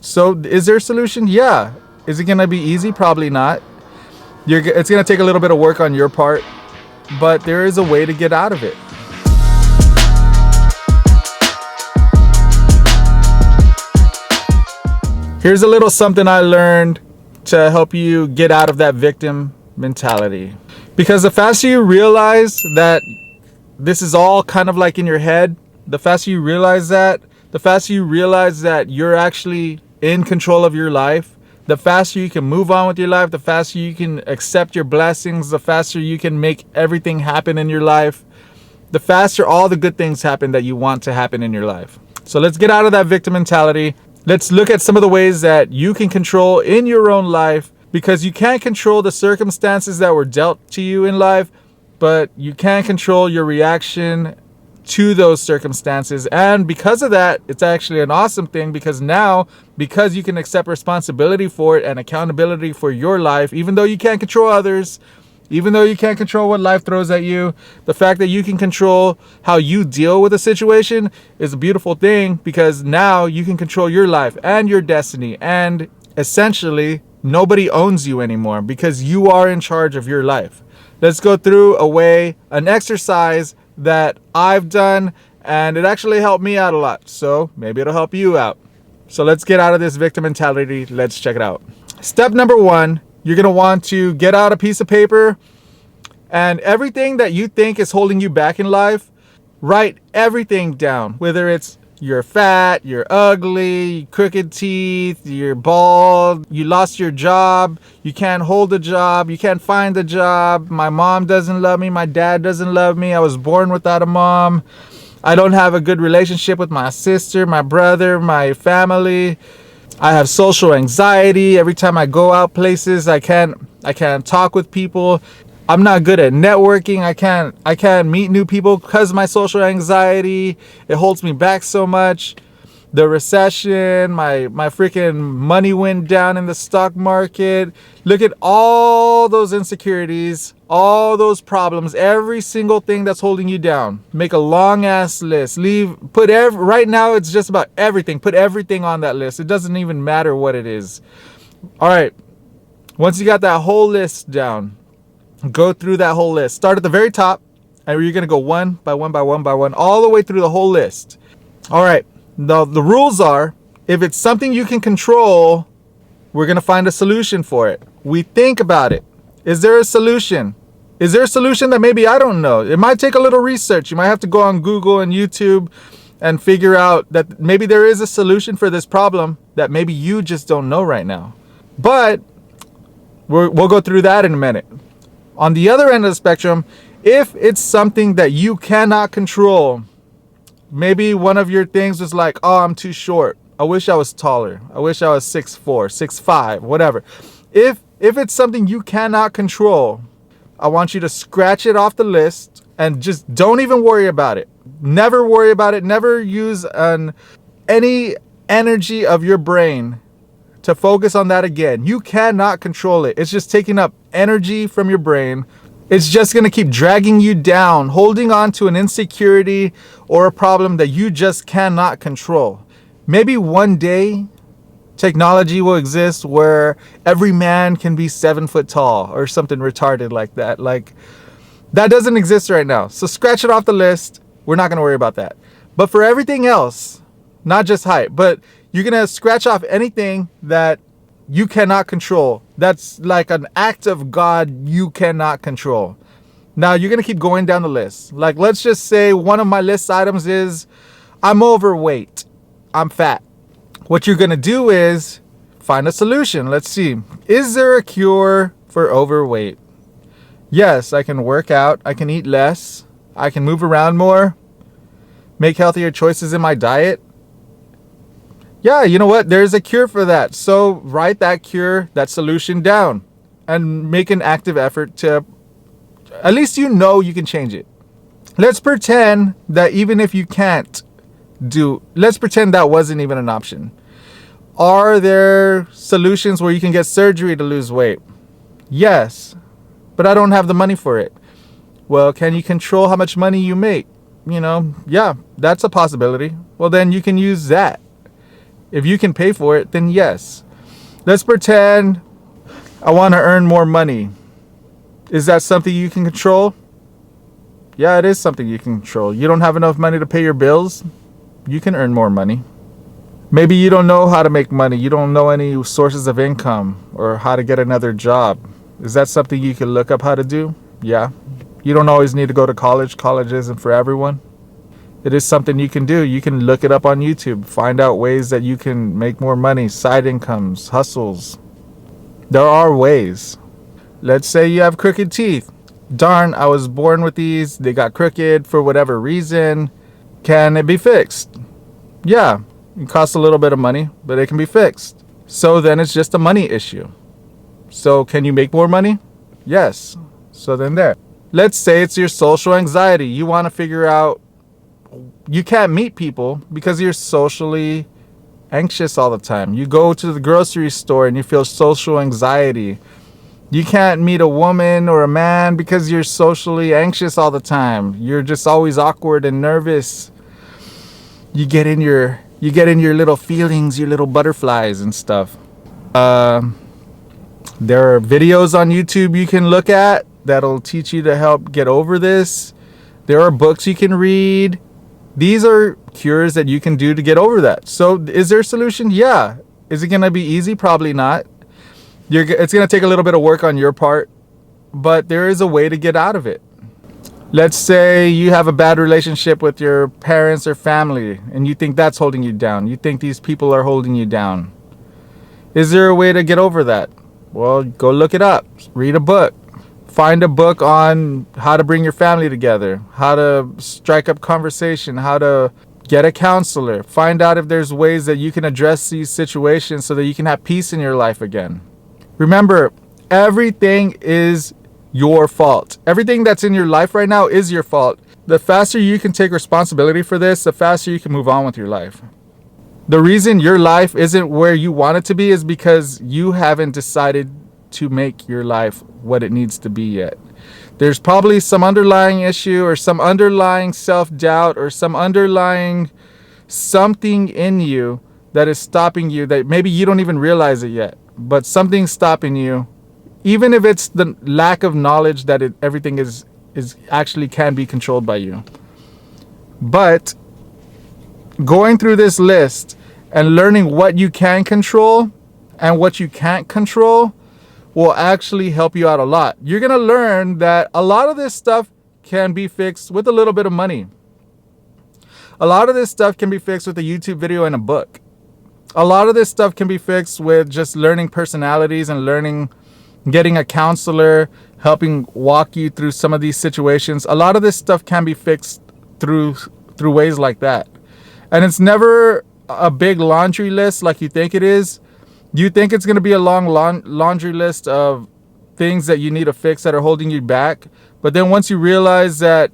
So is there a solution? Yeah. Is it going to be easy? Probably not. It's going to take a little bit of work on your part, but there is a way to get out of it. Here's a little something I learned to help you get out of that victim mentality. Because the faster you realize that this is all kind of like in your head, the faster you realize that, you're actually in control of your life, the faster you can move on with your life, the faster you can accept your blessings, the faster you can make everything happen in your life, the faster all the good things happen that you want to happen in your life. So let's get out of that victim mentality. Let's look at some of the ways that you can control in your own life, because you can't control the circumstances that were dealt to you in life, but you can control your reaction to those circumstances. And because of that, it's actually an awesome thing, because now, because you can accept responsibility for it and accountability for your life, even though you can't control others, even though you can't control what life throws at you, the fact that you can control how you deal with a situation is a beautiful thing, because now you can control your life and your destiny. And essentially, nobody owns you anymore because you are in charge of your life. Let's go through an exercise that I've done, and it actually helped me out a lot. So maybe it'll help you out. So let's get out of this victim mentality. Let's check it out. Step number 1. You're going to want to get out a piece of paper, and everything that you think is holding you back in life, write everything down. Whether it's you're fat, you're ugly, crooked teeth, you're bald, you lost your job, you can't hold a job, you can't find a job, my mom doesn't love me, my dad doesn't love me, I was born without a mom, I don't have a good relationship with my sister, my brother, my family. I have social anxiety. Every time I go out places, I can't talk with people. I'm not good at networking. I can't meet new people because of my social anxiety. It holds me back so much. The recession, my freaking money went down in the stock market. Look at all those insecurities, all those problems, every single thing that's holding you down. Make a long ass list. Right now it's just about everything. Put everything on that list. It doesn't even matter what it is. All right. Once you got that whole list down, go through that whole list. Start at the very top, and you're going to go one by one by one by one, all the way through the whole list. All right. Now, the rules are, if it's something you can control, we're going to find a solution for it. We think about it. Is there a solution? Is there a solution that maybe I don't know? It might take a little research. You might have to go on Google and YouTube and figure out that maybe there is a solution for this problem that maybe you just don't know right now. But we'll go through that in a minute. On the other end of the spectrum, if it's something that you cannot control, maybe one of your things was like, oh, I'm too short. I wish I was taller. I wish I was 6'4", 6'5", whatever. If it's something you cannot control, I want you to scratch it off the list and just don't even worry about it. Never worry about it. Never use any energy of your brain to focus on that again. You cannot control it. It's just taking up energy from your brain. It's just going to keep dragging you down, holding on to an insecurity or a problem that you just cannot control. Maybe one day technology will exist where every man can be 7 foot tall or something retarded like that. Like, that doesn't exist right now. So scratch it off the list. We're not going to worry about that. But for everything else, not just height, but you're going to scratch off anything that you cannot control. That's like an act of God you cannot control. Now you're going to keep going down the list. Like, let's just say one of my list items is I'm overweight. I'm fat. What you're going to do is find a solution. Let's see. Is there a cure for overweight? Yes, I can work out. I can eat less. I can move around more. Make healthier choices in my diet. Yeah, you know what? There's a cure for that. So write that cure, that solution down, and make an active effort to, at least you know you can change it. Let's pretend that even if you can't let's pretend that wasn't even an option. Are there solutions where you can get surgery to lose weight? Yes, but I don't have the money for it. Well, can you control how much money you make? Yeah, that's a possibility. Well, then you can use that. If you can pay for it, then yes. Let's pretend I want to earn more money. Is that something you can control? Yeah, it is something you can control. You don't have enough money to pay your bills? You can earn more money. Maybe you don't know how to make money. You don't know any sources of income or how to get another job. Is that something you can look up how to do? Yeah. You don't always need to go to college. College isn't for everyone. It is something you can do. You can look it up on YouTube. Find out ways that you can make more money, side incomes, hustles. There are ways. Let's say you have crooked teeth. Darn, I was born with these. They got crooked for whatever reason. Can it be fixed? Yeah. It costs a little bit of money, but it can be fixed. So then it's just a money issue. So can you make more money? Yes. So then there. Let's say it's your social anxiety. You want to figure out, you can't meet people because you're socially anxious all the time. You go to the grocery store and you feel social anxiety. You can't meet a woman or a man because you're socially anxious all the time. You're just always awkward and nervous. You get in your little feelings, your little butterflies and stuff. There are videos on YouTube you can look at that'll teach you to help get over this. There are books you can read. These are cures that you can do to get over that. So is there a solution? Yeah. Is it going to be easy? Probably not. It's going to take a little bit of work on your part, but there is a way to get out of it. Let's say you have a bad relationship with your parents or family and you think that's holding you down. You think these people are holding you down. Is there a way to get over that? Well, go look it up. Read a book. Find a book on how to bring your family together, how to strike up conversation, how to get a counselor. Find out if there's ways that you can address these situations so that you can have peace in your life again. Remember, everything is your fault. Everything that's in your life right now is your fault. The faster you can take responsibility for this, the faster you can move on with your life. The reason your life isn't where you want it to be is because you haven't decided to make your life what it needs to be yet. There's probably some underlying issue or some underlying self-doubt or some underlying something in you that is stopping you, that maybe you don't even realize it yet, but something's stopping you. Even if it's the lack of knowledge that everything is actually can be controlled by you. But going through this list and learning what you can control and what you can't control will actually help you out a lot. You're going to learn that a lot of this stuff can be fixed with a little bit of money. A lot of this stuff can be fixed with a YouTube video and a book. A lot of this stuff can be fixed with just learning personalities and getting a counselor, helping walk you through some of these situations. A lot of this stuff can be fixed through ways like that. And it's never a big laundry list like you think it is. You think it's going to be a long laundry list of things that you need to fix that are holding you back. But then once you realize that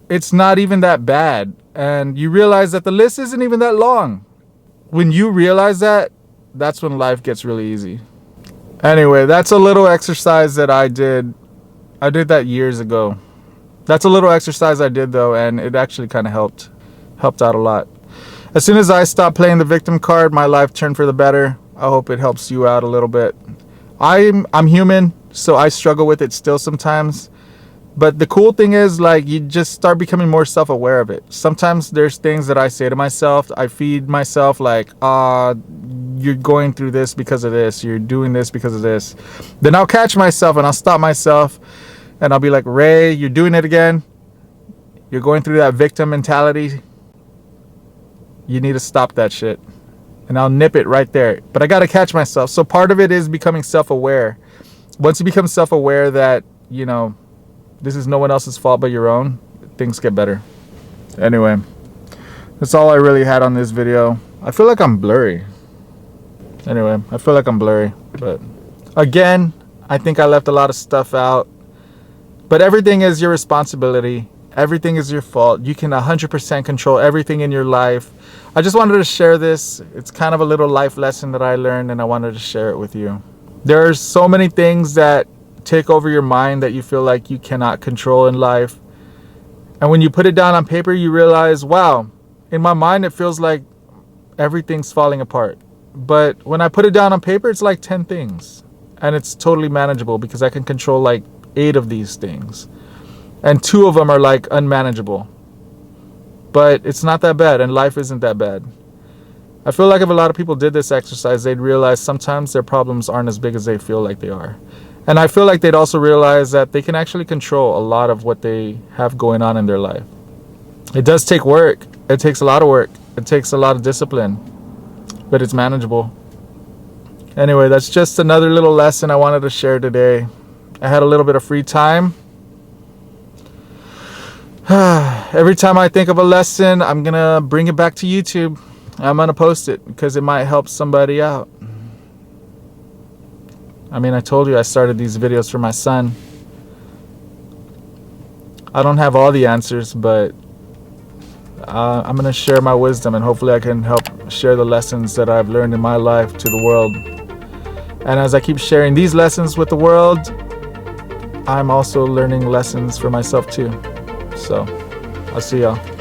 it's not even that bad, and you realize that the list isn't even that long, when you realize that, that's when life gets really easy. Anyway, that's a little exercise that I did. I did that years ago. That's a little exercise I did though, and it actually kind of helped out a lot. As soon as I stopped playing the victim card, my life turned for the better. I hope it helps you out a little bit. I'm human, so I struggle with it still sometimes. But the cool thing is, like, you just start becoming more self-aware of it. Sometimes there's things that I say to myself. I feed myself like, you're going through this because of this. You're doing this because of this. Then I'll catch myself and I'll stop myself. And I'll be like, Ray, you're doing it again. You're going through that victim mentality. You need to stop that shit. And I'll nip it right there. But I got to catch myself. So part of it is becoming self-aware. Once you become self-aware that, you know, this is no one else's fault but your own, things get better. Anyway, that's all I really had on this video. I feel like I'm blurry. But again, I think I left a lot of stuff out. But everything is your responsibility. Everything is your fault. You can 100% control everything in your life. I just wanted to share this. It's kind of a little life lesson that I learned, and I wanted to share it with you. There are so many things that take over your mind that you feel like you cannot control in life. And when you put it down on paper, you realize, wow, in my mind, it feels like everything's falling apart. But when I put it down on paper, it's like 10 things. And it's totally manageable because I can control like 8 of these things. And 2 of them are like unmanageable. But it's not that bad, and life isn't that bad. I feel like if a lot of people did this exercise, they'd realize sometimes their problems aren't as big as they feel like they are. And I feel like they'd also realize that they can actually control a lot of what they have going on in their life. It does take work. It takes a lot of work. It takes a lot of discipline. But it's manageable. Anyway, that's just another little lesson I wanted to share today. I had a little bit of free time. Every time I think of a lesson, I'm going to bring it back to YouTube. I'm going to post it because it might help somebody out. I mean, I told you I started these videos for my son. I don't have all the answers, but I'm going to share my wisdom, and hopefully I can help share the lessons that I've learned in my life to the world. And as I keep sharing these lessons with the world, I'm also learning lessons for myself too. So, I'll see y'all.